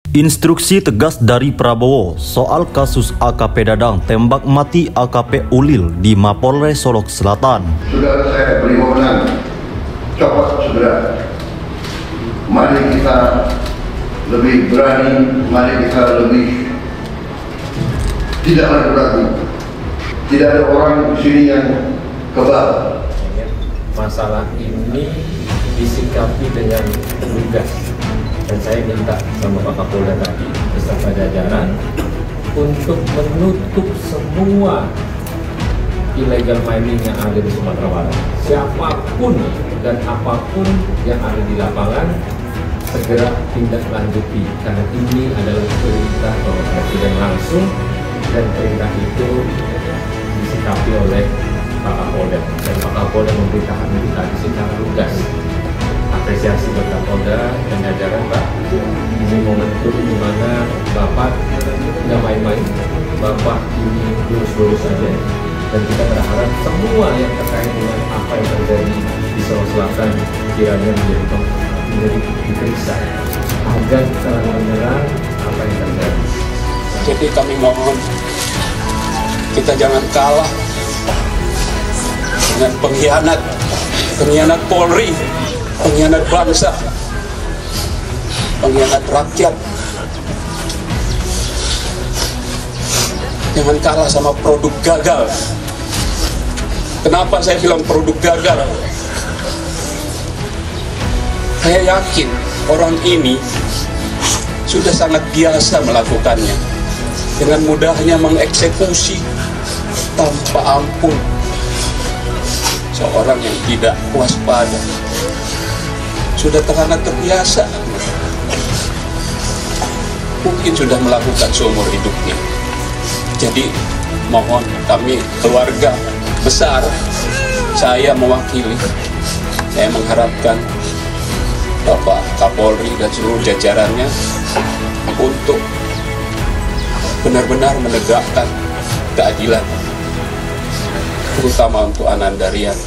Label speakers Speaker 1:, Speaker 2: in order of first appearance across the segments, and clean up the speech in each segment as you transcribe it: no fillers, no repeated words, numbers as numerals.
Speaker 1: Instruksi tegas dari Prabowo soal kasus AKP Dadang tembak mati AKP Ulil di Mapolres Solok Selatan.
Speaker 2: Sudah saya beri wewenang, copot segera. Mari kita lebih berani, mari kita lebih tidak ragu-ragu. Tidak ada orang di sini yang kebal.
Speaker 3: Masalah ini disikapi dengan lugas. Dan saya minta sama Pak Kapolda tadi beserta jajaran untuk menutup semua illegal mining yang ada di Sumatera Barat. Siapapun dan apapun yang ada di lapangan segera tindak lanjuti, karena ini adalah perintah Bapak Presiden langsung dan perintah itu disikapi oleh Pak Kapolda, dan Pak Kapolda memberitakan itu tadi secara lugas. Apresiasi buat Kapolda dan jajaran, Pak. Ini momentum di mana Bapak nggak main-main, Bapak ini lurus-lurus saja, dan kita berharap semua yang terkait dengan apa yang terjadi di Sulawesi Selatan kiranya menjadi diperiksa agar terang-terangan apa yang terjadi.
Speaker 4: Jadi kami mohon kita jangan kalah dengan pengkhianat Polri, pengkhianat bangsa, pengkhianat rakyat. Jangan kalah sama produk gagal. Kenapa saya bilang produk gagal? Saya yakin orang ini sudah sangat biasa melakukannya, dengan mudahnya mengeksekusi tanpa ampun seorang yang tidak waspada. Sudah sangat terbiasa, mungkin sudah melakukan seumur hidupnya. Jadi mohon kami keluarga besar, saya mewakili, saya mengharapkan Bapak Kapolri dan seluruh jajarannya untuk benar-benar menegakkan keadilan, terutama untuk Ananda Rian.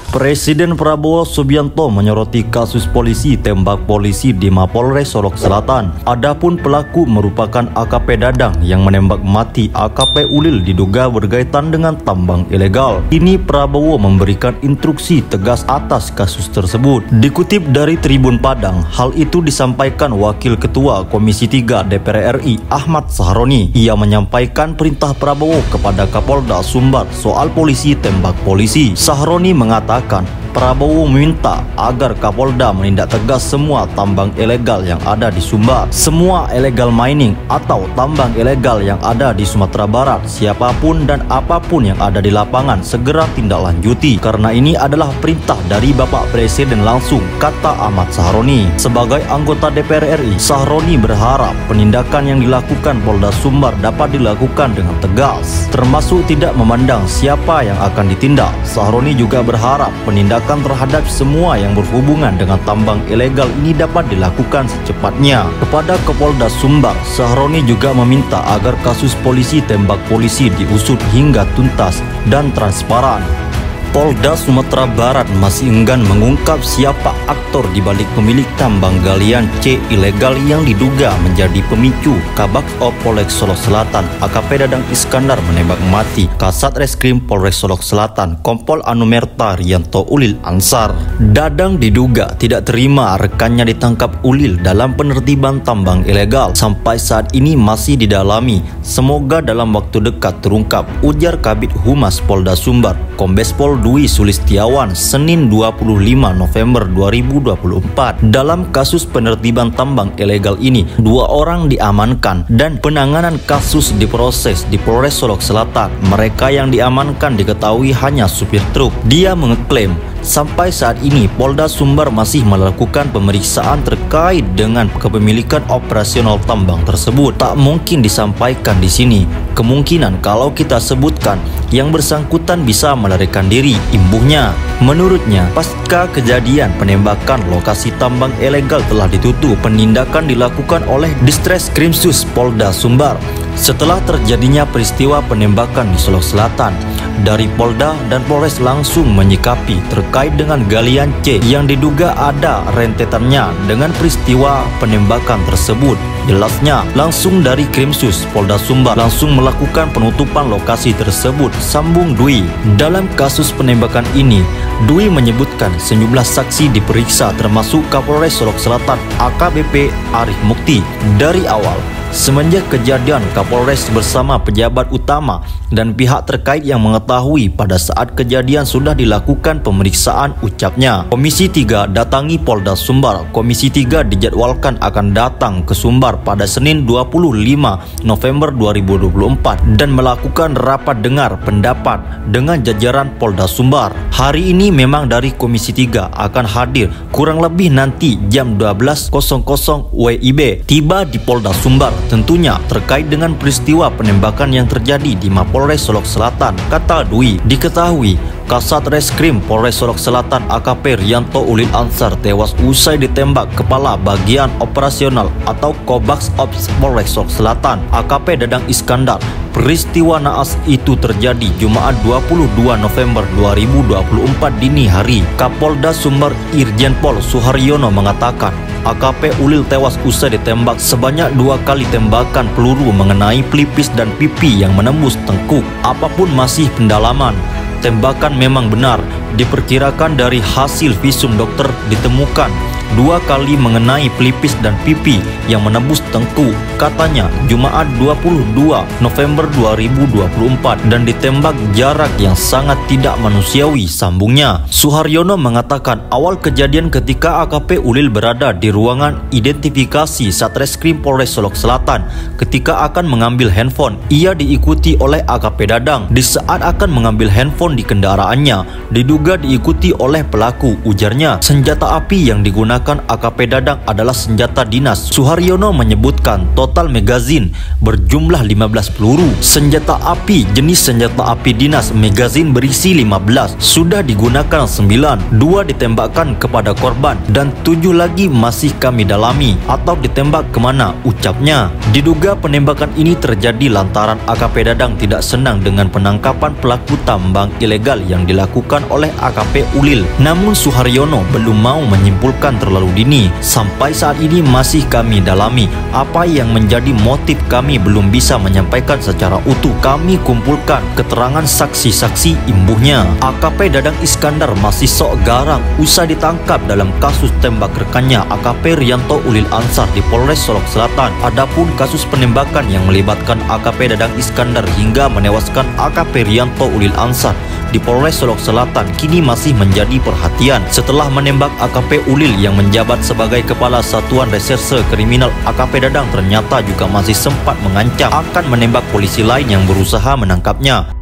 Speaker 1: Presiden Prabowo Subianto menyoroti kasus polisi tembak polisi di Mapolres Solok Selatan. Adapun pelaku merupakan AKP Dadang yang menembak mati AKP Ulil diduga berkaitan dengan tambang ilegal. Kini Prabowo memberikan instruksi tegas atas kasus tersebut. Dikutip dari Tribun Padang, hal itu disampaikan Wakil Ketua Komisi 3 DPR RI Ahmad Sahroni. Ia menyampaikan perintah Prabowo kepada Kapolda Sumbar soal polisi tembak polisi. Sahroni mengatakan Prabowo meminta agar Kapolda menindak tegas semua tambang ilegal yang ada di Sumbar. Semua illegal mining atau tambang ilegal yang ada di Sumatera Barat, siapapun dan apapun yang ada di lapangan segera tindak lanjuti, karena ini adalah perintah dari Bapak Presiden langsung, kata Ahmad Sahroni. Sebagai anggota DPR RI, Sahroni berharap penindakan yang dilakukan Polda Sumbar dapat dilakukan dengan tegas, termasuk tidak memandang siapa yang akan ditindak. Sahroni juga berharap penindakan terhadap semua yang berhubungan dengan tambang ilegal ini dapat dilakukan secepatnya. Kepada Kapolda Sumbar, Sahroni juga meminta agar kasus polisi tembak polisi diusut hingga tuntas dan transparan. Polda Sumatera Barat masih enggan mengungkap siapa aktor di balik pemilik tambang galian C ilegal yang diduga menjadi pemicu Kabak Op Polres Solok Selatan AKP Dadang Iskandar menembak mati Kasat Reskrim Polres Solok Selatan Kompol Anumerta Rianto Ulil Ansar. Dadang diduga tidak terima rekannya ditangkap Ulil dalam penertiban tambang ilegal. Sampai saat ini masih didalami. Semoga dalam waktu dekat terungkap, ujar Kabid Humas Polda Sumbar Kombes Pol Dwi Sulistiawan Senin 25 November 2024. Dalam kasus penertiban tambang ilegal ini, 2 orang diamankan dan penanganan kasus diproses di Polres Solok Selatan. Mereka yang diamankan diketahui hanya supir truk. Dia mengeklaim sampai saat ini Polda Sumbar masih melakukan pemeriksaan terkait dengan kepemilikan operasional tambang tersebut. Tak mungkin disampaikan di sini. Kemungkinan kalau kita sebutkan, yang bersangkutan bisa melarikan diri, imbuhnya. Menurutnya, pasca kejadian penembakan lokasi tambang ilegal telah ditutup. Penindakan dilakukan oleh Ditreskrimsus Polda Sumbar setelah terjadinya peristiwa penembakan di Solok Selatan. dari Polda dan Polres langsung menyikapi terkait dengan galian C yang diduga ada rentetannya dengan peristiwa penembakan tersebut. Jelasnya, langsung dari Krimsus Polda Sumbar langsung melakukan penutupan lokasi tersebut, sambung Dwi. Dalam kasus penembakan ini, Dwi menyebutkan sejumlah saksi diperiksa termasuk Kapolres Solok Selatan AKBP Arif Mukti. Dari awal, semenjak kejadian, Kapolres bersama pejabat utama dan pihak terkait yang mengetahui pada saat kejadian sudah dilakukan pemeriksaan, ucapnya. Komisi 3 datangi Polda Sumbar. Komisi 3 dijadwalkan akan datang ke Sumbar pada Senin 25 November 2024 dan melakukan rapat dengar pendapat dengan jajaran Polda Sumbar. Hari ini memang dari Komisi 3 akan hadir kurang lebih nanti jam 12.00 WIB tiba di Polda Sumbar, tentunya terkait dengan peristiwa penembakan yang terjadi di Mapolres Solok Selatan, kata Dwi. Diketahui Kasat Reskrim Polres Solok Selatan AKP Rianto Ulil Ansar tewas usai ditembak Kepala Bagian Operasional atau Kobaks Ops Polres Solok Selatan AKP Dadang Iskandar. Peristiwa naas itu terjadi Jumat 22 November 2024 dini hari. Kapolda Sumbar Irjen Pol Suharyono mengatakan AKP Ulil tewas usai ditembak sebanyak 2 kali tembakan peluru mengenai pelipis dan pipi yang menembus tengkuk. Apapun masih pendalaman. Tembakan memang benar, diperkirakan dari hasil visum dokter ditemukan 2 kali mengenai pelipis dan pipi yang menembus tengkuk, katanya Jumat 22 November 2024 dan ditembak jarak yang sangat tidak manusiawi, sambungnya. Suharyono mengatakan awal kejadian ketika AKP Ulil berada di ruangan identifikasi Satreskrim Polres Solok Selatan ketika akan mengambil handphone. Ia diikuti oleh AKP Dadang. Di saat akan mengambil handphone di kendaraannya, diduga diikuti oleh pelaku, ujarnya. Senjata api yang digunakan AKP Dadang adalah senjata dinas. Suharyono menyebutkan total magazin berjumlah 15 peluru. Senjata api jenis senjata api dinas magazin berisi 15, sudah digunakan 9, 2 ditembakkan kepada korban dan 7 lagi masih kami dalami atau ditembak kemana, ucapnya. Diduga penembakan ini terjadi lantaran AKP Dadang tidak senang dengan penangkapan pelaku tambang ilegal yang dilakukan oleh AKP Ulil. Namun Suharyono belum mau menyimpulkan terlalu dini. Sampai saat ini masih kami dalami. Apa yang menjadi motif kami belum bisa menyampaikan secara utuh. Kami kumpulkan keterangan saksi-saksi, imbuhnya. AKP Dadang Iskandar masih sok garang usai ditangkap dalam kasus tembak rekannya AKP Rianto Ulil Ansar di Polres Solok Selatan. Adapun kasus penembakan yang melibatkan AKP Dadang Iskandar hingga menewaskan AKP Rianto Ulil Ansar di Polres Solok Selatan kini masih menjadi perhatian setelah menembak AKP Ulil yang menjabat sebagai Kepala Satuan Reserse Kriminal. AKP Dadang ternyata juga masih sempat mengancam akan menembak polisi lain yang berusaha menangkapnya.